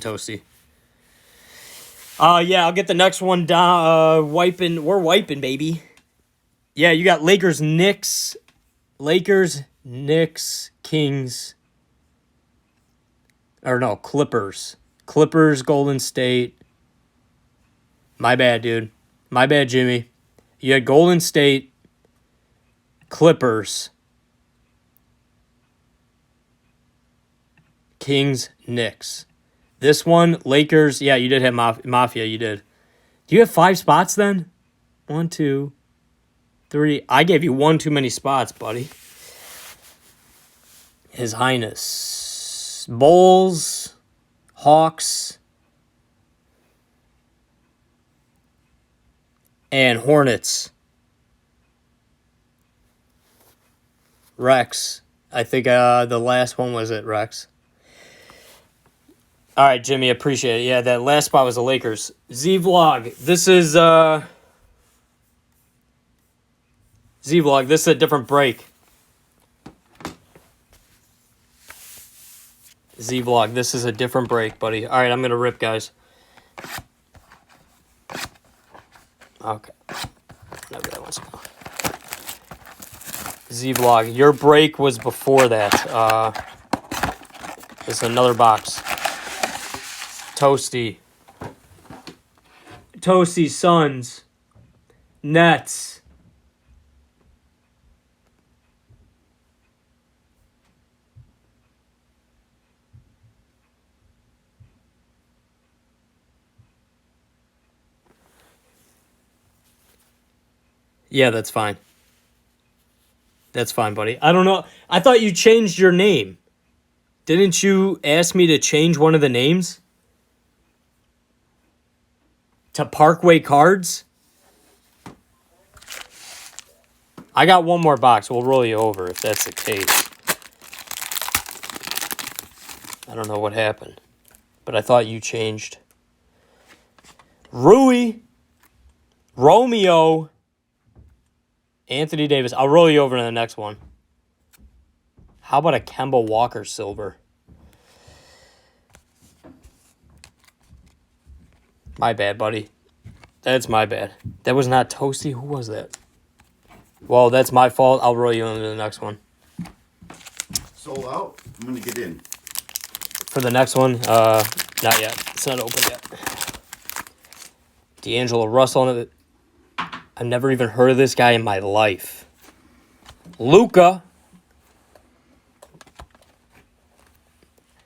Toasty. Yeah, I'll get the next one down. We're wiping, baby. Yeah, you got Lakers, Knicks, Kings. Or no, Clippers. Clippers, Golden State. My bad, dude. My bad, Jimmy. You had Golden State, Clippers, Kings, Knicks. This one, Lakers. Yeah, you did have Mafia. You did. Do you have 5 spots then? 1, 2, 3. I gave you one too many spots, buddy. His Highness. Bulls, Hawks, and Hornets. Rex. I think the last one was it, Rex. All right, Jimmy, appreciate it. Yeah, that last spot was the Lakers. Z-Vlog. This is Z-Vlog. This is a different break. Z-Vlog. This is a different break, buddy. All right, I'm going to rip, guys. Okay. Whatever that wants to go. Z-Vlog. Your break was before that. This is another box. Toasty, Suns, Nets. Yeah, that's fine. That's fine, buddy. I don't know. I thought you changed your name. Didn't you ask me to change one of the names? To Parkway Cards? I got one more box. We'll roll you over if that's the case. I don't know what happened. But I thought you changed. Rui. Romeo. Anthony Davis. I'll roll you over to the next one. How about a Kemba Walker silver? My bad, buddy. That's my bad. That was not Toasty. Who was that? Well, that's my fault. I'll roll you into the next one. Sold out. I'm going to get in. For the next one, not yet. It's not open yet. D'Angelo Russell. I've never even heard of this guy in my life. Luka.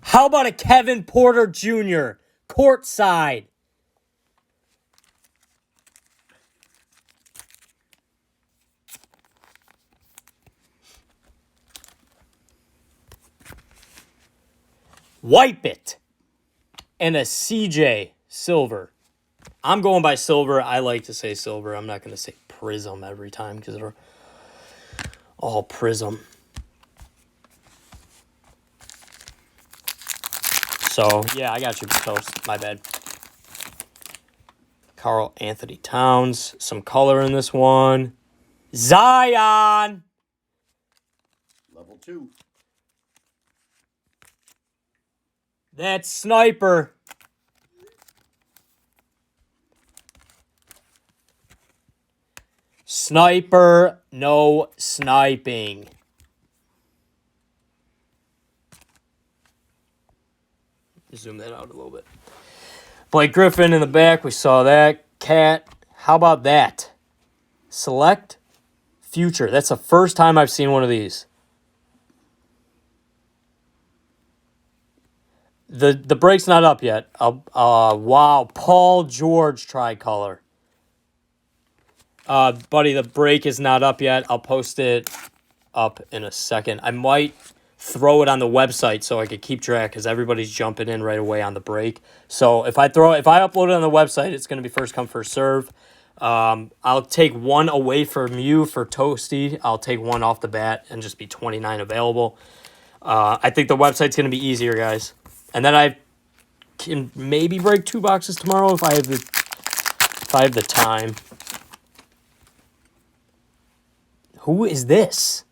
How about a Kevin Porter Jr. courtside? Wipe it. And a CJ silver. I'm going by silver. I like to say silver. I'm not going to say prism every time because they're all prism. So, yeah, I got you, Toast. My bad. Karl Anthony Towns. Some color in this one. Zion. Level 2. That's Sniper. Sniper, no sniping. Zoom that out a little bit. Blake Griffin in the back. We saw that. Cat. How about that? Select Future. That's the first time I've seen one of these. The break's not up yet. Wow. Paul George tricolor. Buddy, the break is not up yet. I'll post it up in a second. I might throw it on the website so I could keep track because everybody's jumping in right away on the break. So if I upload it on the website, it's going to be first come, first serve. I'll take one away from you for Toasty. I'll take one off the bat and just be 29 available. I think the website's going to be easier, guys. And then I can maybe break 2 boxes tomorrow if I have the time. Who is this?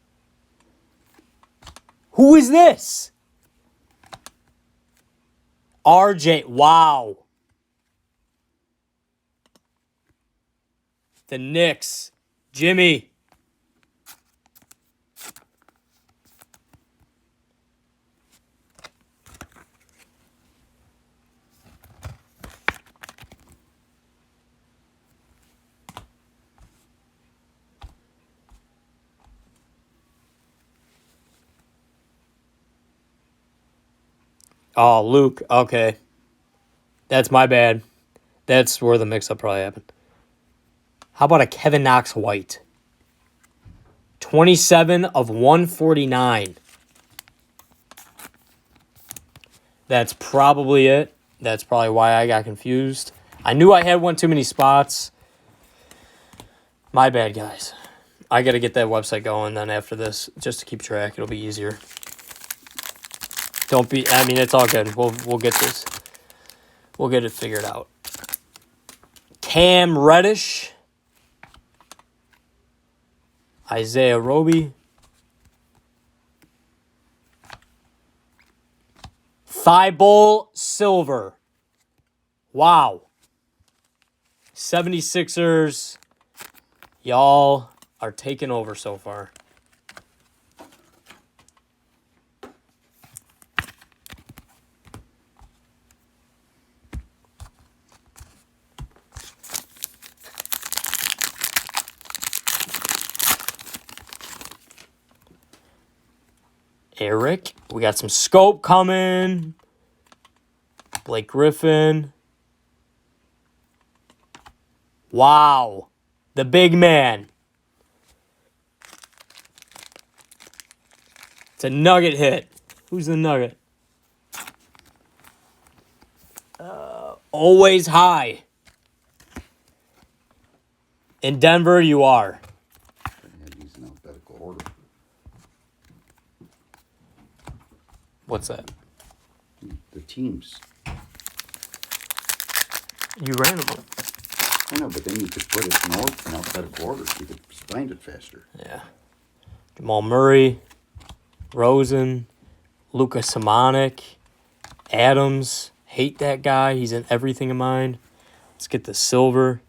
Who is this? RJ. Wow. The Knicks. Jimmy. Oh, Luke. Okay. That's my bad. That's where the mix-up probably happened. How about a Kevin Knox White? 27 of 149. That's probably it. That's probably why I got confused. I knew I had one too many spots. My bad, guys. I got to get that website going then after this just to keep track. It'll be easier. It's all good. We'll get this. We'll get it figured out. Cam Reddish. Isaiah Roby. Thibault Silver. Wow. 76ers. Y'all are taking over so far. Eric. We got some scope coming. Blake Griffin. Wow. The big man. It's a Nugget hit. Who's the Nugget? Always high. In Denver, you are. I had these in alphabetical order. What's that? The teams. You ran them. I know, but then you could put it in alphabetical order so you could find it faster. Yeah. Jamal Murray, Rosen, Luka Simonik, Adams. Hate that guy. He's in everything of mine. Let's get the silver.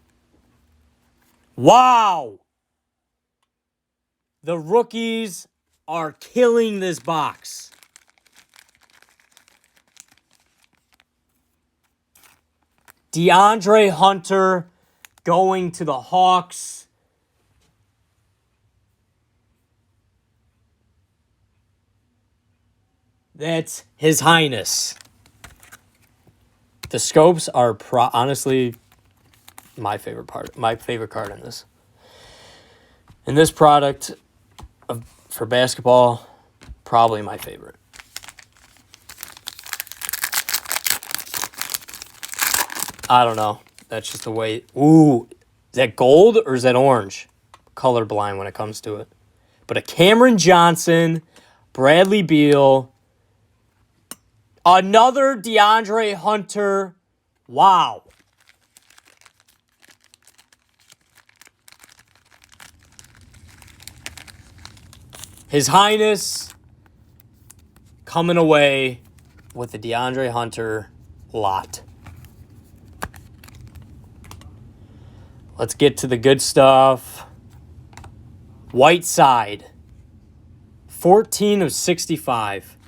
Wow! The rookies are killing this box. DeAndre Hunter going to the Hawks. That's His Highness. The scopes are honestly my favorite card in this. In this product for basketball, probably my favorite. I don't know. That's just the way. Ooh, is that gold or is that orange? Colorblind when it comes to it. But a Cameron Johnson, Bradley Beal, another DeAndre Hunter. Wow. His Highness coming away with the DeAndre Hunter lot. Let's get to the good stuff. Whiteside. 14 of 65.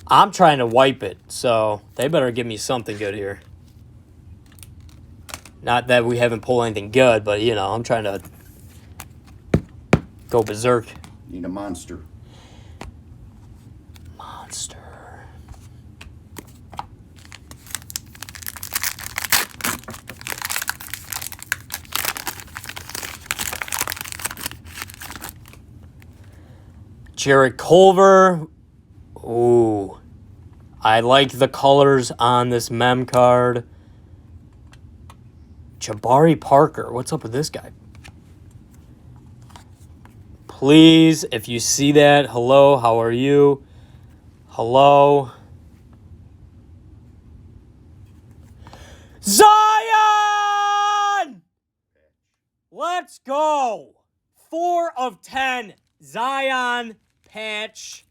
I'm trying to wipe it, so they better give me something good here. Not that we haven't pulled anything good, but, I'm trying to go berserk. Need a monster. Monster. Jarrett Culver. Ooh. I like the colors on this mem card. Jabari Parker. What's up with this guy? Please, if you see that, hello, how are you? Hello. Zion! Let's go. 4 of 10. Zion patch.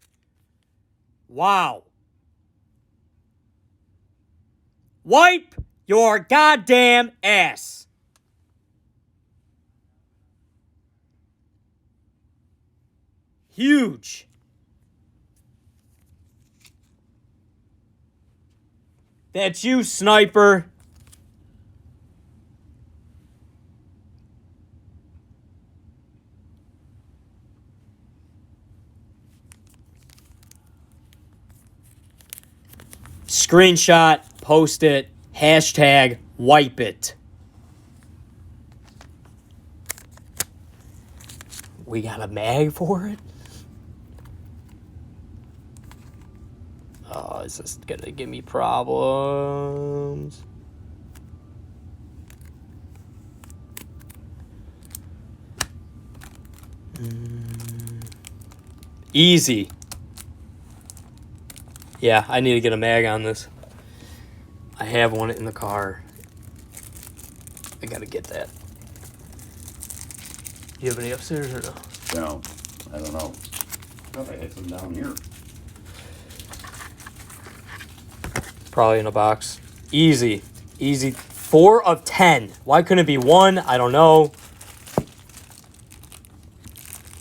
Wow. Wipe your goddamn ass. Huge. That's you, sniper. Screenshot, post it, hashtag wipe it. We got a mag for it? Oh, is this gonna give me problems? Easy. Yeah, I need to get a mag on this. I have one in the car. I gotta get that. You have any upstairs or no? No, I don't know. I thought I had some down here. Probably in a box. Easy. Easy. 4 of 10. Why couldn't it be 1? I don't know.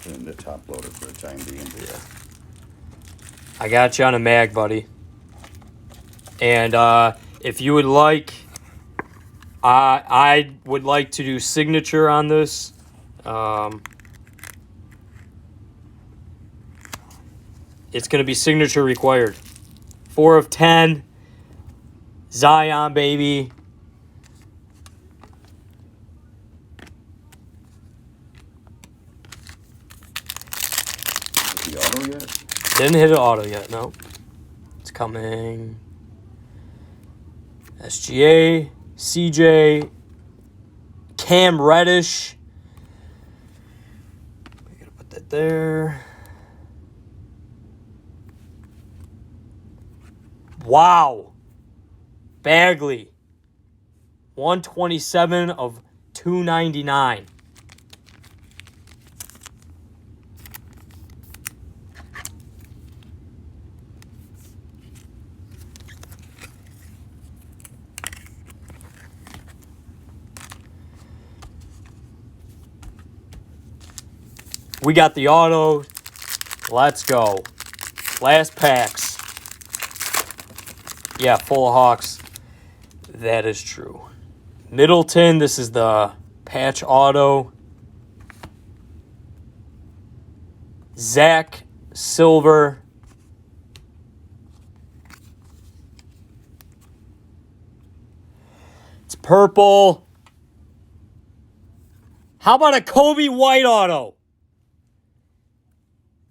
In the top loader for the time being. Yeah. I got you on a mag, buddy. And if you would like, I would like to do signature on this. It's going to be signature required. 4 of 10. Zion, baby. The auto yet? Didn't hit an auto yet, no. It's coming. SGA, CJ, Cam Reddish. I gotta put that there. Wow. Bagley. 127 of 299. We got the auto. Let's go. Last packs. Yeah, full of Hawks. That is true. Middleton, this is the patch auto. Zach, silver. It's purple. How about a Kobe White auto?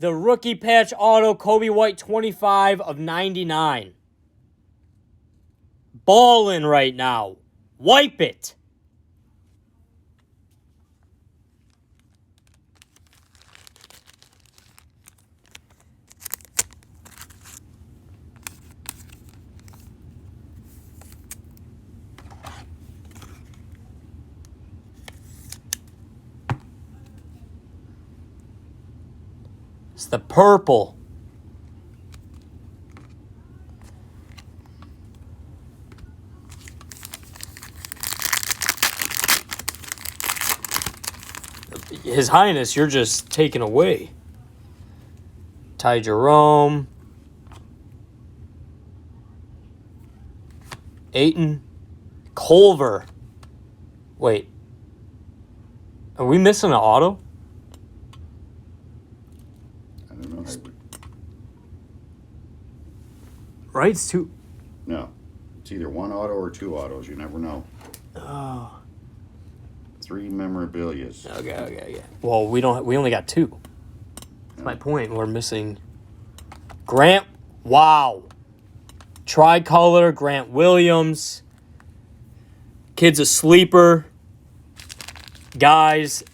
The rookie patch auto, Kobe White, 25 of 99. Ballin' right now. Wipe it. It's the purple. His Highness, you're just taken away. Ty Jerome. Ayton. Culver. Wait. Are we missing an auto? I don't know. Right? It's 2. No. It's either 1 auto or 2 autos. You never know. Oh. 3 memorabilias. Okay. Well, we only got 2. That's my point. We're missing Grant. Wow. Tricolor, Grant Williams. Kid's a sleeper. Guys,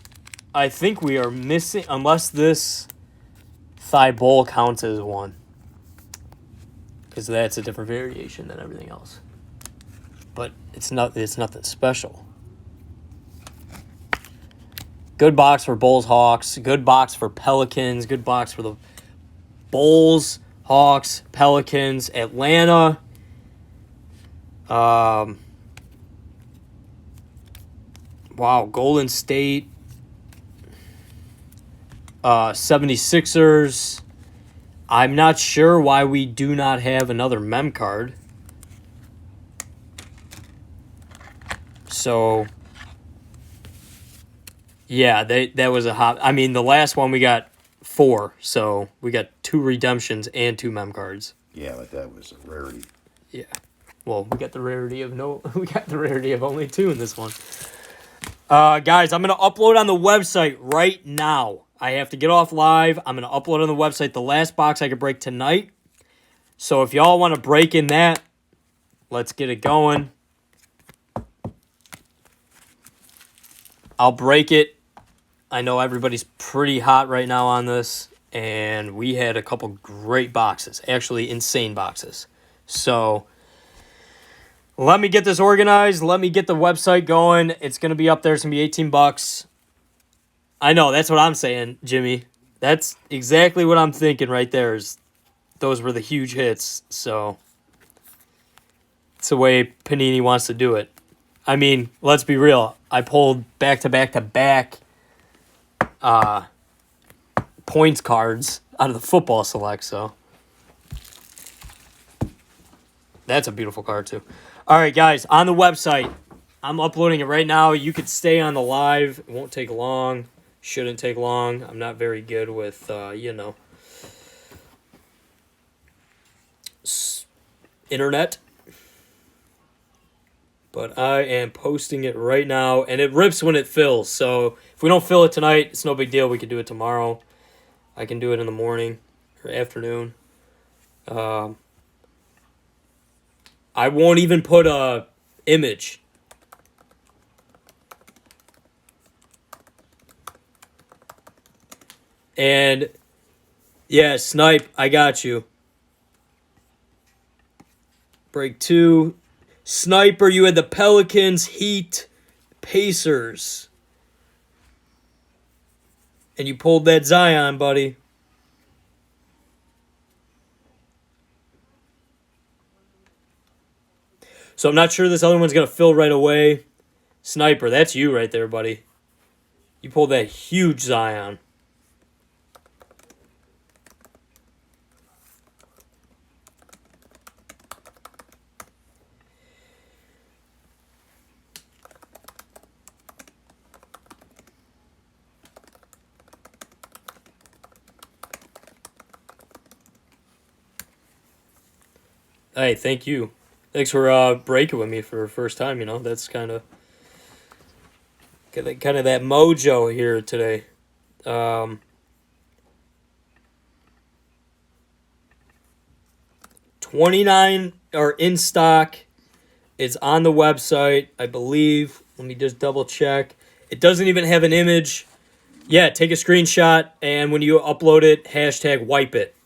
I think we are missing, unless this Thibault counts as 1. Because that's a different variation than everything else. But it's nothing special. Good box for Bulls Hawks. Good box for Pelicans. Good box for the Bulls Hawks, Pelicans, Atlanta. Wow, Golden State. 76ers. I'm not sure why we do not have another mem card. So, yeah, that was a hot. I mean, the last one we got 4, so we got 2 redemptions and 2 mem cards. Yeah, but that was a rarity. Yeah. Well, we got the rarity of we got the rarity of only 2 in this one. Guys, I'm gonna upload on the website right now. I have to get off live. I'm gonna upload on the website the last box I could break tonight. So if y'all want to break in that, let's get it going. I'll break it. I know everybody's pretty hot right now on this, and we had a couple great boxes, actually insane boxes. So let me get this organized. Let me get the website going. It's going to be up there. It's going to be $18. I know, that's what I'm saying, Jimmy. That's exactly what I'm thinking right there. Those were the huge hits. So it's the way Panini wants to do it. I mean, let's be real. I pulled back-to-back-to-back points cards out of the football select, so that's a beautiful card too. All right, guys, on the website, I'm uploading it right now. You could stay on the live. It won't take long. Shouldn't take long. I'm not very good with, internet. But I am posting it right now, and it rips when it fills. So if we don't fill it tonight, it's no big deal. We can do it tomorrow. I can do it in the morning or afternoon. I won't even put a image. And yeah, Snipe, I got you. Break 2. Sniper, you had the Pelicans, Heat, Pacers. And you pulled that Zion, buddy. So I'm not sure this other one's going to fill right away. Sniper, that's you right there, buddy. You pulled that huge Zion. Hey, thank you. Thanks for breaking with me for the first time. That's kind of that mojo here today. 29 are in stock. It's on the website, I believe. Let me just double check. It doesn't even have an image. Yeah, take a screenshot, and when you upload it, hashtag wipe it.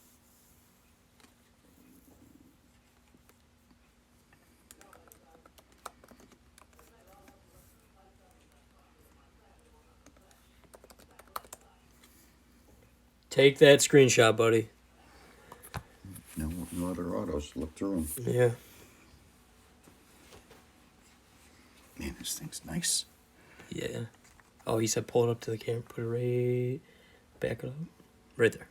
Take that screenshot, buddy. No other autos. Look through them. Yeah. Man, this thing's nice. Yeah. Oh, he said pull it up to the camera. Put it right... Back it up. Right there.